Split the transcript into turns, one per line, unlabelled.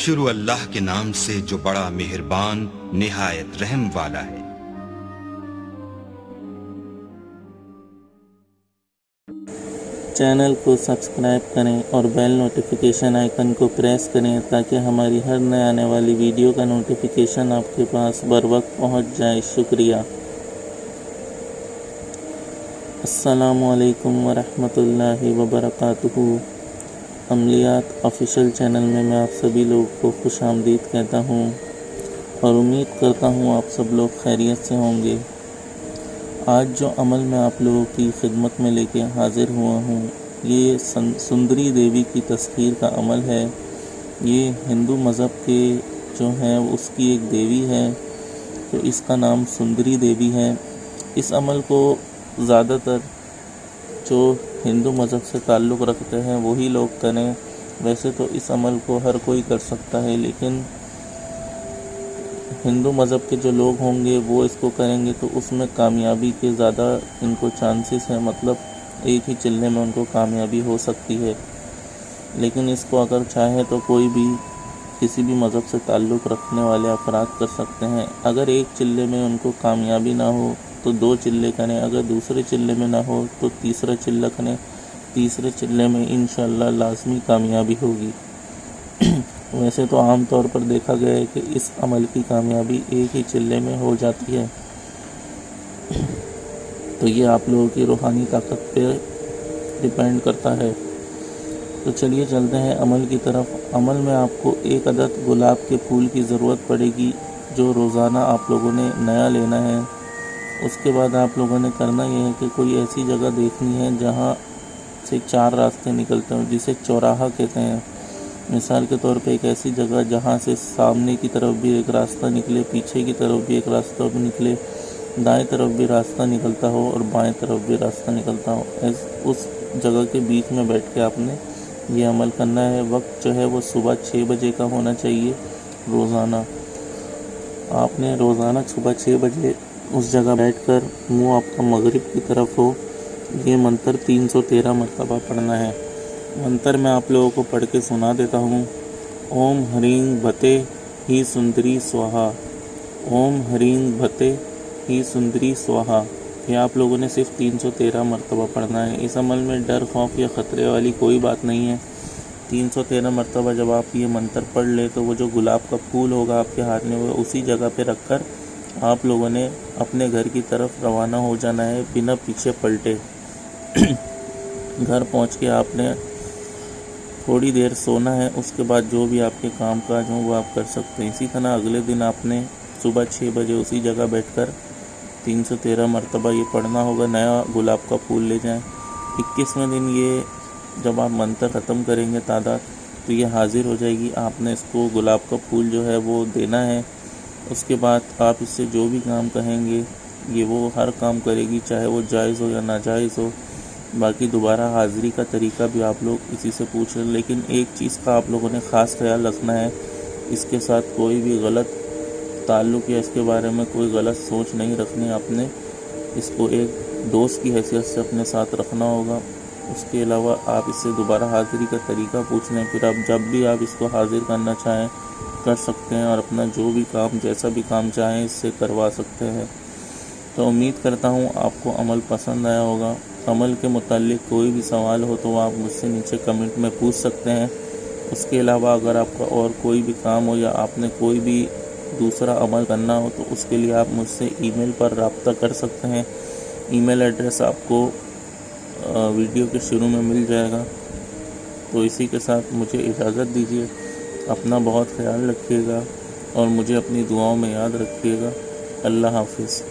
شروع اللہ کے نام سے جو بڑا مہربان نہایت رحم والا ہے۔
چینل کو سبسکرائب کریں اور بیل نوٹیفیکیشن آئیکن کو پریس کریں تاکہ ہماری ہر نئے آنے والی ویڈیو کا نوٹیفیکیشن آپ کے پاس بر وقت پہنچ جائے۔ شکریہ۔ السلام علیکم ورحمۃ اللہ وبرکاتہ۔ عملیات آفیشیل چینل میں میں آپ سبھی لوگ کو خوش آمدید کہتا ہوں اور امید کرتا ہوں آپ سب لوگ خیریت سے ہوں گے۔ آج جو عمل میں آپ لوگوں کی خدمت میں لے کے حاضر ہوا ہوں، یہ سندری دیوی کی تسخیر کا عمل ہے۔ یہ ہندو مذہب کے جو ہیں اس کی ایک دیوی ہے، تو اس کا نام سندری دیوی ہے۔ اس عمل کو زیادہ تر جو ہندو مذہب سے تعلق رکھتے ہیں وہی لوگ کریں۔ ویسے تو اس عمل کو ہر کوئی کر سکتا ہے، لیکن ہندو مذہب کے جو لوگ ہوں گے وہ اس کو کریں گے تو اس میں کامیابی کے زیادہ ان کو چانسز ہیں، مطلب ایک ہی چلنے میں ان کو کامیابی ہو سکتی ہے۔ لیکن اس کو اگر چاہے تو کوئی بھی کسی بھی مذہب سے تعلق رکھنے والے افراد کر سکتے ہیں۔ اگر ایک چلے میں ان کو کامیابی نہ ہو تو 2 چلے کریں، اگر دوسرے چلے میں نہ ہو تو تیسرا چلہ کریں، تیسرے چلے میں انشاءاللہ لازمی کامیابی ہوگی۔ ویسے تو عام طور پر دیکھا گیا ہے کہ اس عمل کی کامیابی ایک ہی چلے میں ہو جاتی ہے، تو یہ آپ لوگوں کی روحانی طاقت پہ ڈیپینڈ کرتا ہے۔ تو چلیے چلتے ہیں عمل کی طرف۔ عمل میں آپ کو 1 عدد گلاب کے پھول کی ضرورت پڑے گی، جو روزانہ آپ لوگوں نے نیا لینا ہے۔ اس کے بعد آپ لوگوں نے کرنا یہ ہے کہ کوئی ایسی جگہ دیکھنی ہے جہاں سے 4 راستے نکلتے ہیں، جسے چوراہا کہتے ہیں۔ مثال کے طور پہ ایک ایسی جگہ جہاں سے سامنے کی طرف بھی ایک راستہ نکلے، پیچھے کی طرف بھی ایک راستہ بھی نکلے، دائیں طرف بھی راستہ نکلتا ہو اور بائیں طرف بھی راستہ نکلتا ہو۔ اس جگہ کے بیچ میں بیٹھ کے آپ نے یہ عمل کرنا ہے۔ وقت جو ہے وہ صبح 6 بجے کا ہونا چاہیے روزانہ۔ آپ نے روزانہ صبح 6 بجے اس جگہ بیٹھ کر منہ آپ کا مغرب کی طرف ہو، یہ منتر 313 مرتبہ پڑھنا ہے۔ منتر میں آپ لوگوں کو پڑھ کے سنا دیتا ہوں۔ اوم ہرینگ بھتے ہی سندری سوہا، اوم ہرینگ بھتے ہی سندری سوہا۔ یہ آپ لوگوں نے صرف 313 مرتبہ پڑھنا ہے۔ اس عمل میں ڈر، خوف یا خطرے والی کوئی بات نہیں ہے۔ 313 مرتبہ جب آپ یہ منتر پڑھ لیں تو وہ جو گلاب کا پھول ہوگا آپ کے ہاتھ میں، وہ اسی جگہ پہ رکھ کر آپ لوگوں نے اپنے گھر کی طرف روانہ ہو جانا ہے بنا پیچھے پلٹے۔ گھر پہنچ کے آپ نے تھوڑی دیر سونا ہے، اس کے بعد جو بھی آپ کے کام کاج ہوں وہ آپ کر سکتے ہیں۔ اسی طرح اگلے دن آپ نے صبح 6 بجے اسی جگہ بیٹھ کر 313 مرتبہ یہ پڑھنا ہوگا، نیا گلاب کا پھول لے جائیں۔ 21ویں دن یہ جب آپ منتر ختم کریں گے تعداد، تو یہ حاضر ہو جائے گی۔ آپ نے اس کو گلاب کا پھول جو ہے وہ دینا ہے۔ اس کے بعد آپ اس سے جو بھی کام کہیں گے یہ وہ ہر کام کرے گی، چاہے وہ جائز ہو یا ناجائز ہو۔ باقی دوبارہ حاضری کا طریقہ بھی آپ لوگ اسی سے پوچھ لیں، لیکن ایک چیز کا آپ لوگوں نے خاص خیال رکھنا ہے، اس کے ساتھ کوئی بھی غلط تعلق یا اس کے بارے میں کوئی غلط سوچ نہیں رکھنی۔ آپ نے اس کو ایک دوست کی حیثیت سے اپنے ساتھ رکھنا ہوگا۔ اس کے علاوہ آپ اس سے دوبارہ حاضری کا طریقہ پوچھ لیں، پھر آپ جب بھی آپ اس کو حاضر کرنا چاہیں کر سکتے ہیں، اور اپنا جو بھی کام جیسا بھی کام چاہیں اس سے کروا سکتے ہیں۔ تو امید کرتا ہوں آپ کو عمل پسند آیا ہوگا۔ عمل کے متعلق کوئی بھی سوال ہو تو آپ مجھ سے نیچے کمنٹ میں پوچھ سکتے ہیں۔ اس کے علاوہ اگر آپ کا اور کوئی بھی کام ہو یا آپ نے کوئی بھی دوسرا عمل کرنا ہو تو اس کے لیے آپ مجھ سے ای میل پر رابطہ کر سکتے ہیں۔ ای میل ایڈریس آپ کو ویڈیو کے شروع میں مل جائے گا۔ تو اسی کے ساتھ مجھے اجازت دیجیے۔ اپنا بہت خیال رکھیے گا اور مجھے اپنی دعاؤں میں یاد رکھیے گا۔ اللہ حافظ۔